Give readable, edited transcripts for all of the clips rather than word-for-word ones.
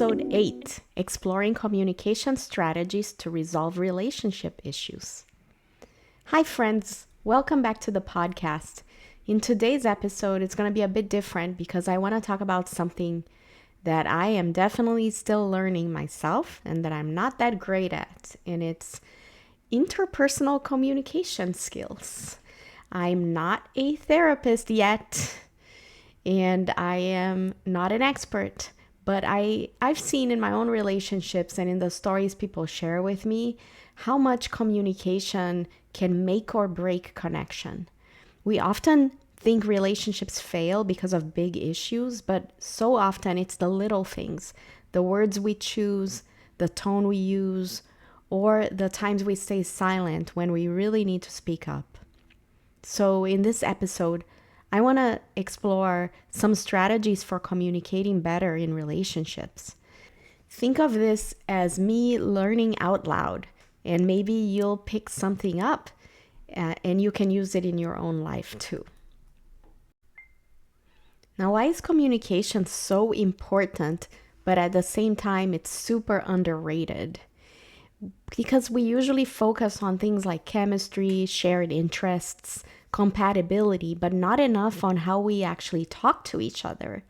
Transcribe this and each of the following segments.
Episode 8, Exploring Communication Strategies to Resolve Relationship Issues. Hi, friends. Welcome back to the podcast. In today's episode, it's going to be a bit different because I want to talk about something that I am definitely still learning myself and that I'm not that great at, and it's interpersonal communication skills. I'm not a therapist yet, and I am not an expert. But I've seen in my own relationships and in the stories people share with me how much communication can make or break connection. We often think relationships fail because of big issues, but so often it's the little things, the words we choose, the tone we use, or the times we stay silent when we really need to speak up. So in this episode, I want to explore some strategies for communicating better in relationships. Think of this as me learning out loud, and maybe you'll pick something up and you can use it in your own life too. Now, why is communication so important, but at the same time, it's super underrated? Because we usually focus on things like chemistry, shared interests, compatibility, but not enough on how we actually talk to each other.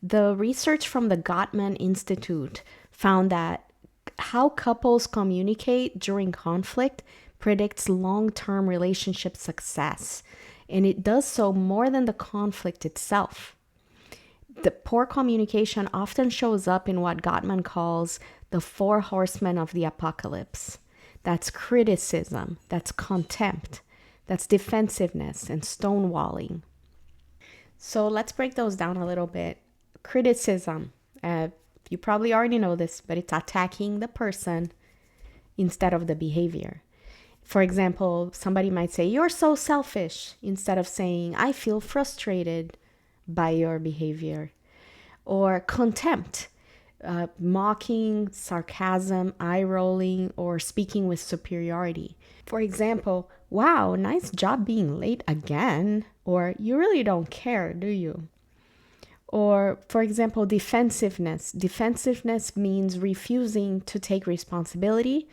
The research from the Gottman Institute found that how couples communicate during conflict predicts long-term relationship success, and it does so more than the conflict itself. The poor communication often shows up in what Gottman calls the 4 horsemen of the apocalypse. That's criticism, that's contempt, that's defensiveness and stonewalling. So let's break those down a little bit. Criticism, you probably already know this, but it's attacking the person instead of the behavior. For example, somebody might say, "You're so selfish," instead of saying, "I feel frustrated by your behavior." Or contempt, mocking, sarcasm, eye rolling, or speaking with superiority. For example, "Wow, nice job being late again," or "You really don't care, do you?" Or, for example, defensiveness. Defensiveness means refusing to take responsibility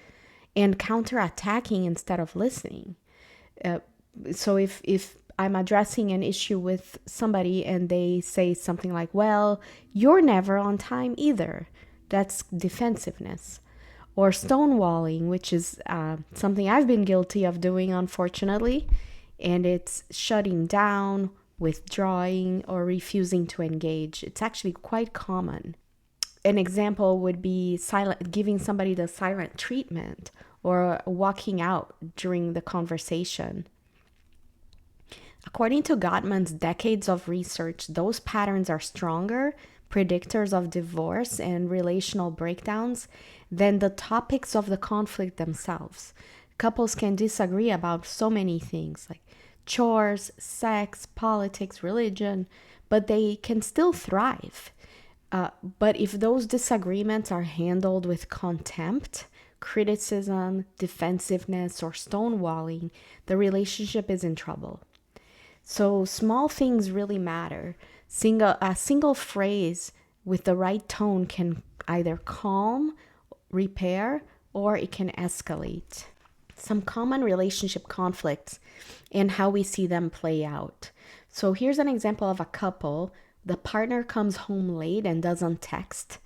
and counterattacking instead of listening. So if I'm addressing an issue with somebody and they say something like, "Well, you're never on time either," that's defensiveness. Or stonewalling, which is something I've been guilty of doing, unfortunately, and it's shutting down, withdrawing, or refusing to engage. It's actually quite common. An example would be giving somebody the silent treatment or walking out during the conversation. According to Gottman's decades of research, those patterns are stronger predictors of divorce and relational breakdowns than the topics of the conflict themselves. Couples can disagree about so many things like chores, sex, politics, religion, but they can still thrive. But if those disagreements are handled with contempt, criticism, defensiveness, or stonewalling, the relationship is in trouble. So small things really matter. A single phrase with the right tone can either calm, repair, or it can escalate. Some common relationship conflicts and how we see them play out. So here's an example of a couple. The partner comes home late and doesn't text.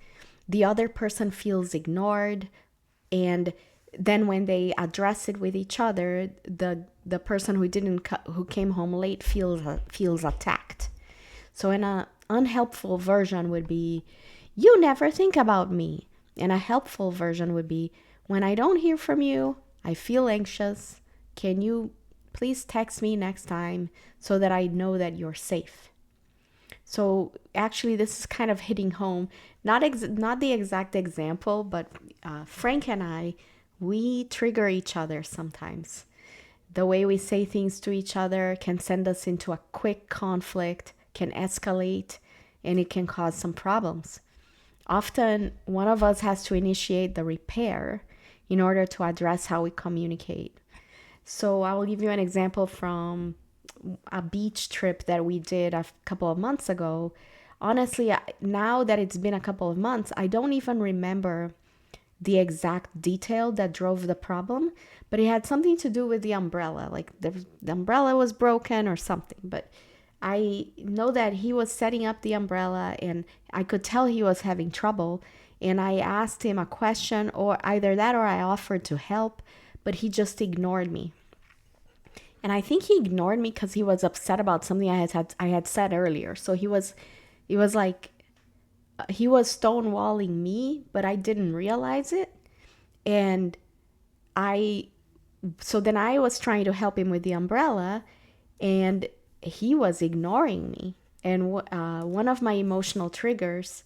The other person feels ignored, and then when they address it with each other, the person who came home late feels attacked. So an unhelpful version would be, "You never think about me." And a helpful version would be, "When I don't hear from you, I feel anxious. Can you please text me next time so that I know that you're safe?" So actually, this is kind of hitting home. Not the exact example, but Frank and I, we trigger each other sometimes. The way we say things to each other can send us into a quick conflict, can escalate, and it can cause some problems. Often, one of us has to initiate the repair in order to address how we communicate. So I will give you an example from a beach trip that we did a couple of months ago. honestly, now that it's been a couple of months, I don't even remember the exact detail that drove the problem, but it had something to do with the umbrella. Like the umbrella was broken or something. But I know that he was setting up the umbrella and I could tell he was having trouble. And I asked him a question, or either that or I offered to help, but he just ignored me. And I think he ignored me because he was upset about something I had said earlier. So it was like he was stonewalling me, but I didn't realize it. And I so then I was trying to help him with the umbrella, and he was ignoring me. And one of my emotional triggers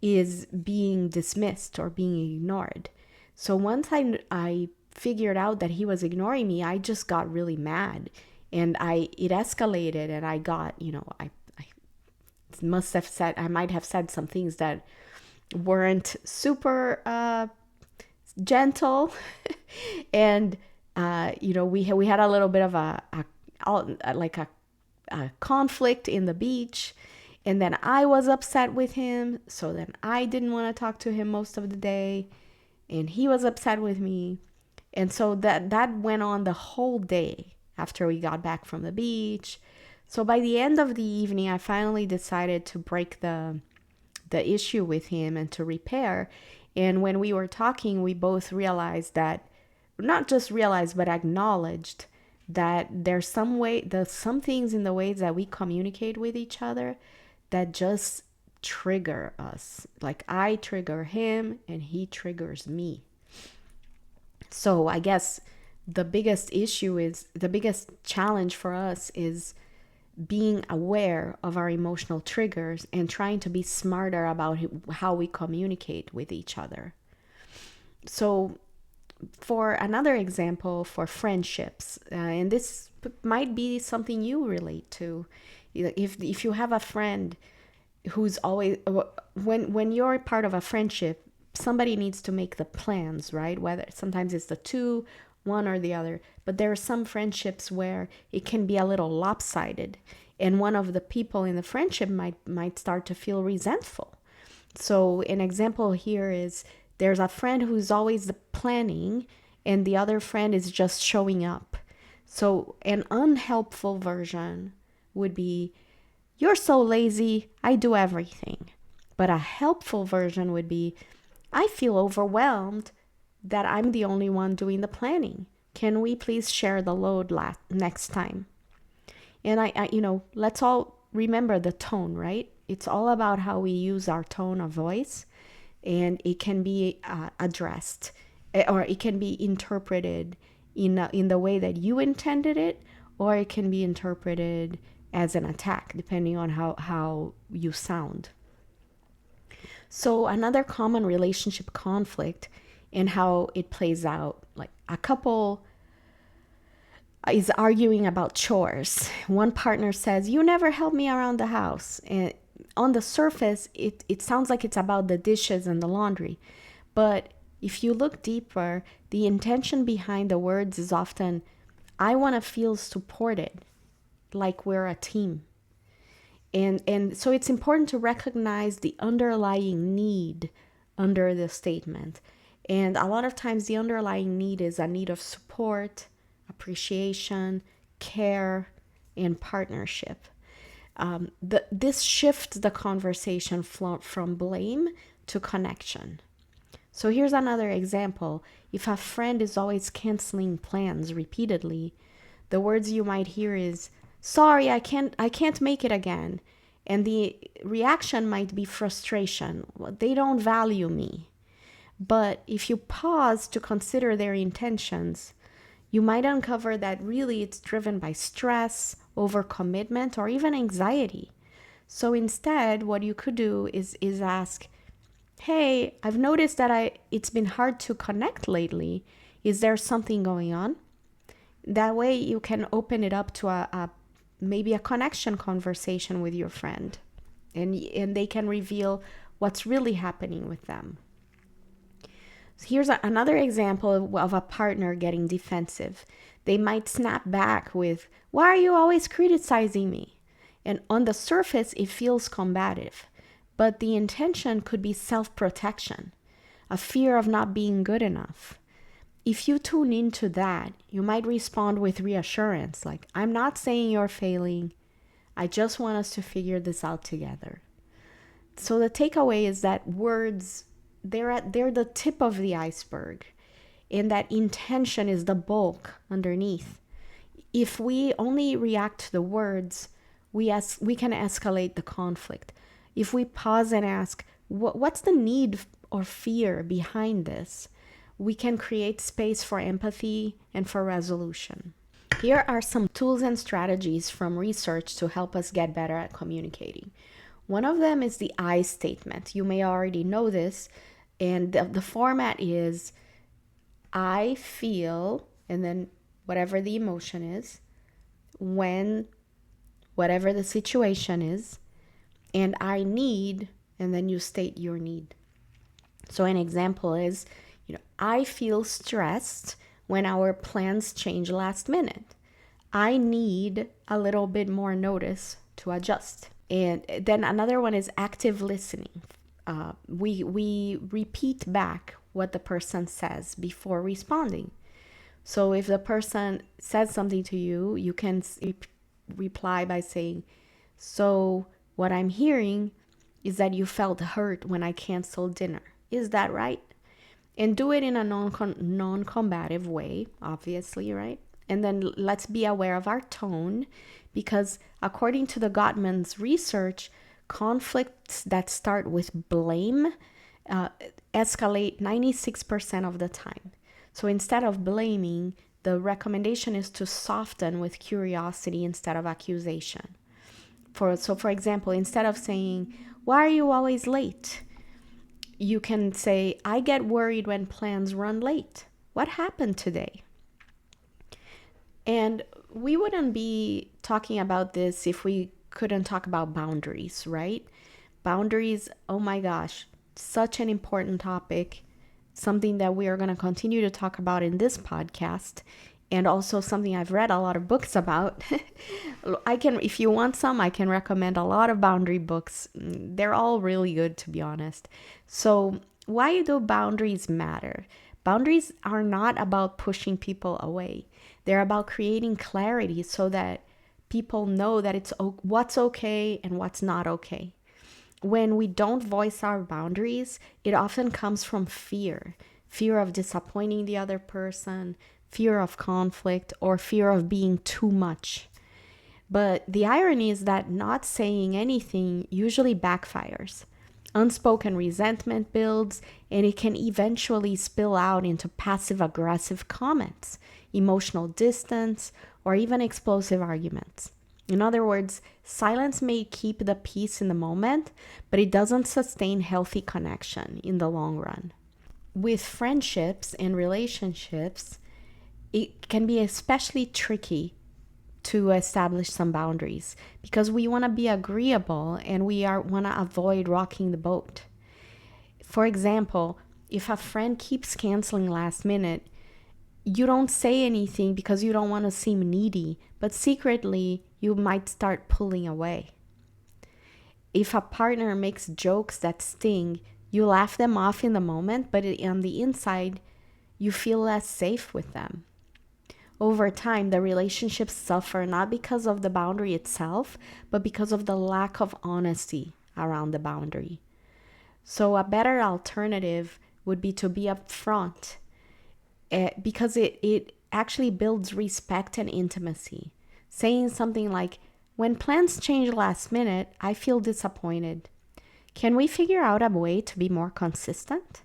is being dismissed or being ignored. So once I figured out that he was ignoring me, I just got really mad, and it escalated, and I got, I must have said, I might have said some things that weren't super gentle. And we had a little bit of a conflict in the beach, and then I was upset with him, so then I didn't want to talk to him most of the day, and he was upset with me. And so that went on the whole day after we got back from the beach. So by the end of the evening, I finally decided to break the issue with him and to repair. And when we were talking, we both realized that, not just realized, but acknowledged that there's some things in the ways that we communicate with each other that just trigger us. Like I trigger him and he triggers me. So I guess the biggest challenge for us is being aware of our emotional triggers and trying to be smarter about how we communicate with each other. So, for another example, for friendships, and this might be something you relate to. If you have a friend who's always, when you're part of a friendship, somebody needs to make the plans, right? Whether sometimes it's the two, one or the other. But there are some friendships where it can be a little lopsided, and one of the people in the friendship might start to feel resentful. So an example here is there's a friend who's always the planning, and the other friend is just showing up. So an unhelpful version would be, "You're so lazy, I do everything." But a helpful version would be, "I feel overwhelmed that I'm the only one doing the planning. Can we please share the load next time?" And let's all remember the tone, right? It's all about how we use our tone of voice, and it can be addressed, or it can be interpreted in the way that you intended it, or it can be interpreted as an attack, depending on how you sound. So another common relationship conflict and how it plays out, like a couple is arguing about chores. One partner says, "You never help me around the house." And on the surface, it sounds like it's about the dishes and the laundry. But if you look deeper, the intention behind the words is often, "I want to feel supported, like we're a team." And so it's important to recognize the underlying need under the statement. And a lot of times the underlying need is a need of support, appreciation, care, and partnership. This shifts the conversation from blame to connection. So here's another example. If a friend is always canceling plans repeatedly, the words you might hear is, "Sorry, I can't make it again." And the reaction might be frustration. "Well, they don't value me." But if you pause to consider their intentions, you might uncover that really it's driven by stress, overcommitment, or even anxiety. So instead, what you could do is ask, "Hey, I've noticed that it's been hard to connect lately. Is there something going on?" That way you can open it up to maybe a connection conversation with your friend, and they can reveal what's really happening with them. So here's another example of a partner getting defensive. They might snap back with, "Why are you always criticizing me?" And on the surface, it feels combative, but the intention could be self-protection, a fear of not being good enough. If you tune into that, you might respond with reassurance, like, I'm not saying you're failing. I just want us to figure this out together. So the takeaway is that words, they're the tip of the iceberg, and that intention is the bulk underneath. If we only react to the words, we can escalate the conflict. If we pause and ask, what's the need or fear behind this? We can create space for empathy and for resolution. Here are some tools and strategies from research to help us get better at communicating. One of them is the I statement. You may already know this, and the format is I feel, and then whatever the emotion is, when whatever the situation is, and I need, and then you state your need. So an example is, I feel stressed when our plans change last minute. I need a little bit more notice to adjust. And then another one is active listening. We repeat back what the person says before responding. So if the person says something to you, you can reply by saying, so what I'm hearing is that you felt hurt when I canceled dinner. Is that right? And do it in a non-combative way, obviously, right? And then let's be aware of our tone, because according to the Gottman's research, conflicts that start with blame escalate 96% of the time. So instead of blaming, the recommendation is to soften with curiosity instead of accusation. For example, instead of saying, why are you always late? You can say, I get worried when plans run late. What happened today? And we wouldn't be talking about this if we couldn't talk about boundaries, right? Boundaries, oh my gosh, such an important topic, something that we are going to continue to talk about in this podcast, and also something I've read a lot of books about. If you want some, I can recommend a lot of boundary books. They're all really good, to be honest. So why do boundaries matter? Boundaries are not about pushing people away. They're about creating clarity so that people know that it's what's okay and what's not okay. When we don't voice our boundaries, it often comes from fear of disappointing the other person, fear of conflict, or fear of being too much. But the irony is that not saying anything usually backfires. Unspoken resentment builds, and it can eventually spill out into passive-aggressive comments, emotional distance, or even explosive arguments. In other words, silence may keep the peace in the moment, but it doesn't sustain healthy connection in the long run. With friendships and relationships, it can be especially tricky to establish some boundaries because we want to be agreeable and we want to avoid rocking the boat. For example, if a friend keeps canceling last minute, you don't say anything because you don't want to seem needy, but secretly you might start pulling away. If a partner makes jokes that sting, you laugh them off in the moment, but on the inside, you feel less safe with them. Over time, the relationships suffer not because of the boundary itself, but because of the lack of honesty around the boundary. So a better alternative would be to be upfront, because it actually builds respect and intimacy. Saying something like, when plans change last minute, I feel disappointed. Can we figure out a way to be more consistent?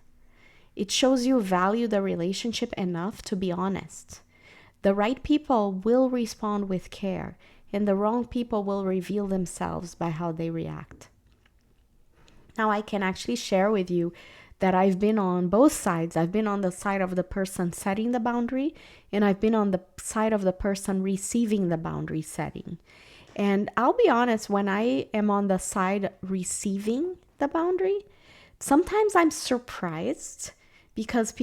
It shows you value the relationship enough to be honest. The right people will respond with care, and the wrong people will reveal themselves by how they react. Now, I can actually share with you that I've been on both sides. I've been on the side of the person setting the boundary, and I've been on the side of the person receiving the boundary setting. And I'll be honest, when I am on the side receiving the boundary, sometimes I'm surprised because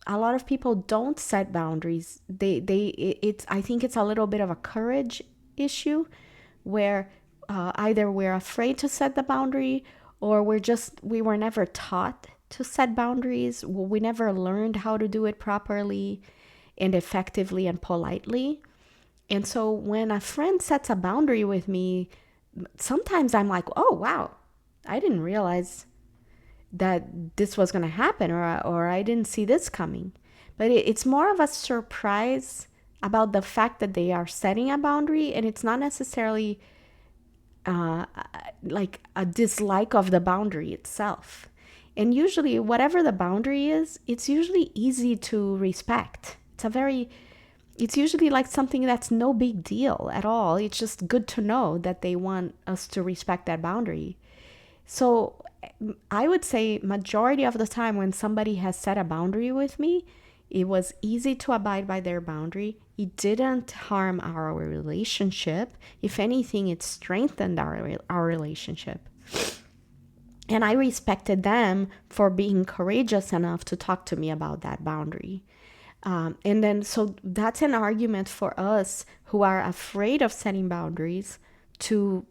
a lot of people don't set boundaries. I think it's a little bit of a courage issue where either we're afraid to set the boundary, or we were never taught to set boundaries. We never learned how to do it properly and effectively and politely. And so when a friend sets a boundary with me, sometimes I'm like, oh, wow, I didn't realize that this was going to happen, or I didn't see this coming. But it's more of a surprise about the fact that they are setting a boundary, and it's not necessarily uh, like a dislike of the boundary itself. And usually, whatever the boundary is, it's usually easy to respect. It's usually like something that's no big deal at all. It's just good to know that they want us to respect that boundary. So I would say majority of the time when somebody has set a boundary with me, it was easy to abide by their boundary. It didn't harm our relationship. If anything, it strengthened our relationship. And I respected them for being courageous enough to talk to me about that boundary. And then, so that's an argument for us who are afraid of setting boundaries to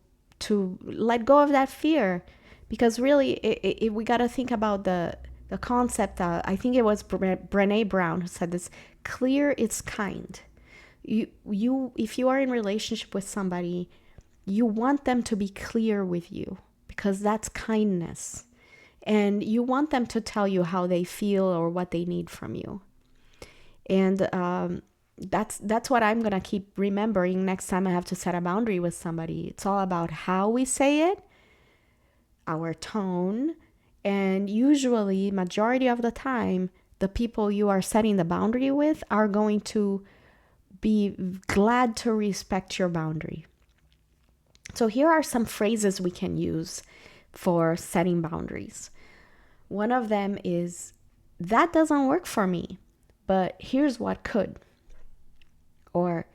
let go of that fear, because really, we got to think about the concept. I think it was Brene Brown who said this: "Clear is kind." If you are in relationship with somebody, you want them to be clear with you because that's kindness, and you want them to tell you how they feel or what they need from you. And that's what I'm gonna keep remembering next time I have to set a boundary with somebody. It's all about how we say it, our tone, and usually, majority of the time, the people you are setting the boundary with are going to be glad to respect your boundary. So here are some phrases we can use for setting boundaries. One of them is, "That doesn't work for me, but here's what could." Or,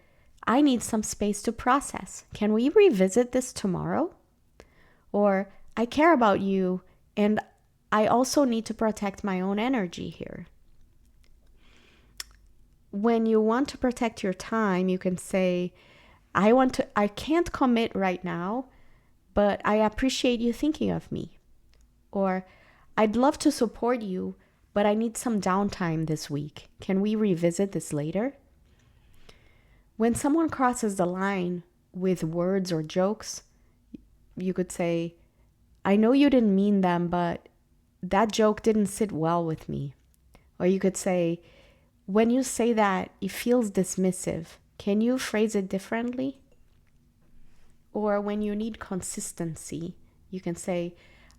"I need some space to process. Can we revisit this tomorrow?" Or, "I care about you and I also need to protect my own energy here." When you want to protect your time, you can say, I can't commit right now, but I appreciate you thinking of me." Or, "I'd love to support you, but I need some downtime this week. Can we revisit this later?" When someone crosses the line with words or jokes, you could say, "I know you didn't mean them, but that joke didn't sit well with me." Or you could say, "When you say that, it feels dismissive. Can you phrase it differently?" Or when you need consistency, you can say,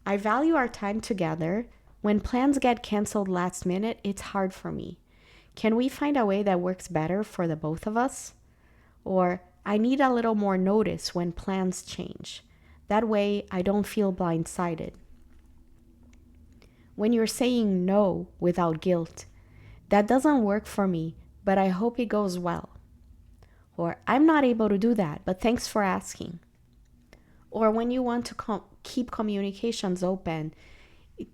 "I value our time together. When plans get canceled last minute, it's hard for me. Can we find a way that works better for the both of us?" Or, "I need a little more notice when plans change. That way I don't feel blindsided." When you're saying no without guilt, "That doesn't work for me, but I hope it goes well." Or, "I'm not able to do that, but thanks for asking." Or when you want to keep communications open,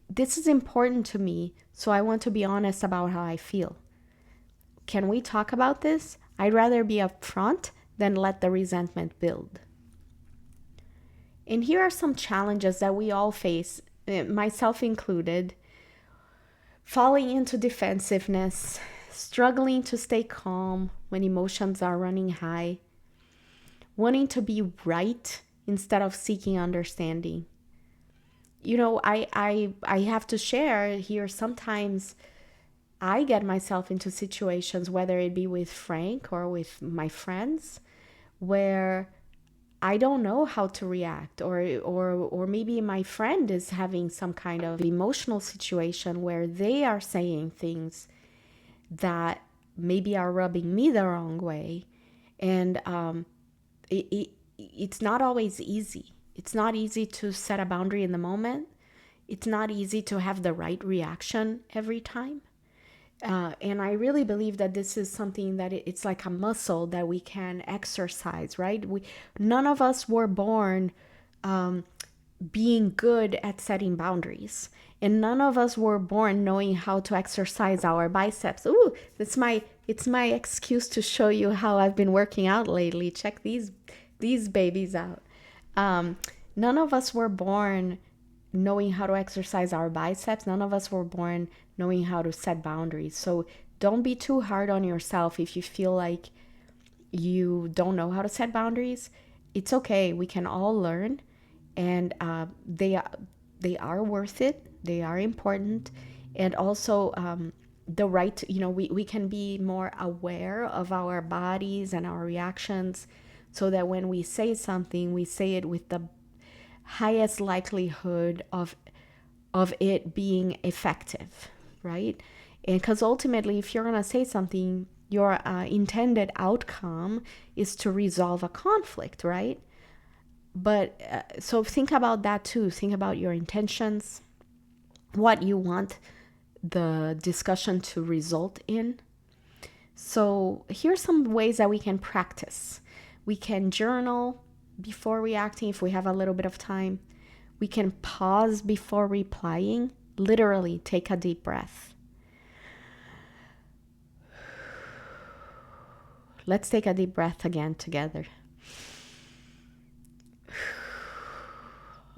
"This is important to me, so I want to be honest about how I feel. Can we talk about this? I'd rather be upfront than let the resentment build." And here are some challenges that we all face, myself included: falling into defensiveness, struggling to stay calm when emotions are running high, wanting to be right instead of seeking understanding. I have to share here, sometimes I get myself into situations, whether it be with Frank or with my friends, where I don't know how to react, or maybe my friend is having some kind of emotional situation where they are saying things that maybe are rubbing me the wrong way. And it's not always easy. It's not easy to set a boundary in the moment. It's not easy to have the right reaction every time. And I really believe that this is something that it's like a muscle that we can exercise, right? None of us were born being good at setting boundaries, and none of us were born knowing how to exercise our biceps. Ooh, it's my excuse to show you how I've been working out lately. Check these babies out. Um, None of us were born knowing how to exercise our biceps. None of us were born knowing how to set boundaries. So don't be too hard on yourself if you feel like you don't know how to set boundaries. It's okay. We can all learn, and they are worth it. They are important, and also the right. We can be more aware of our bodies and our reactions, so that when we say something, we say it with the highest likelihood of it being effective, right? And because ultimately, if you're going to say something, your intended outcome is to resolve a conflict, right? But so think about that too. Think about your intentions, what you want the discussion to result in. So here's some ways that we can practice. We can journal before reacting if we have a little bit of time. We can pause before replying. Literally, take a deep breath. Let's take a deep breath again together.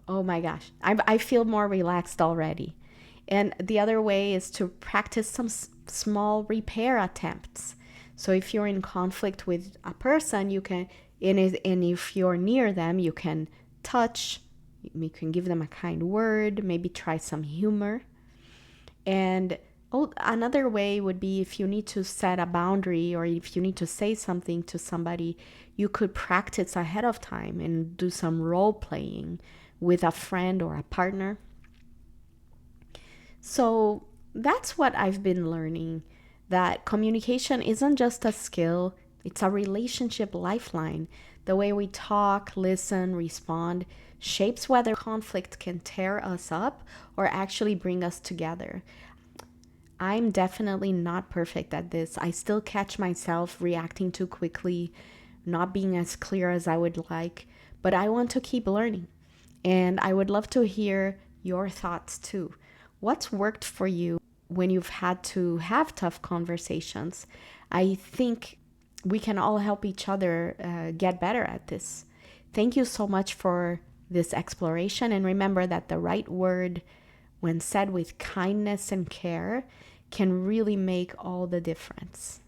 Oh my gosh, I feel more relaxed already. And the other way is to practice some small repair attempts. So if you're in conflict with a person, you can, and if you're near them, you can touch, you can give them a kind word, maybe try some humor. And another way would be if you need to set a boundary or if you need to say something to somebody, you could practice ahead of time and do some role playing with a friend or a partner. So that's what I've been learning, that communication isn't just a skill, it's a relationship lifeline. The way we talk, listen, respond shapes whether conflict can tear us up or actually bring us together. I'm definitely not perfect at this. I still catch myself reacting too quickly, not being as clear as I would like, but I want to keep learning. And I would love to hear your thoughts too. What's worked for you when you've had to have tough conversations? I think we can all help each other get better at this. Thank you so much for this exploration. And remember that the right word, when said with kindness and care, can really make all the difference.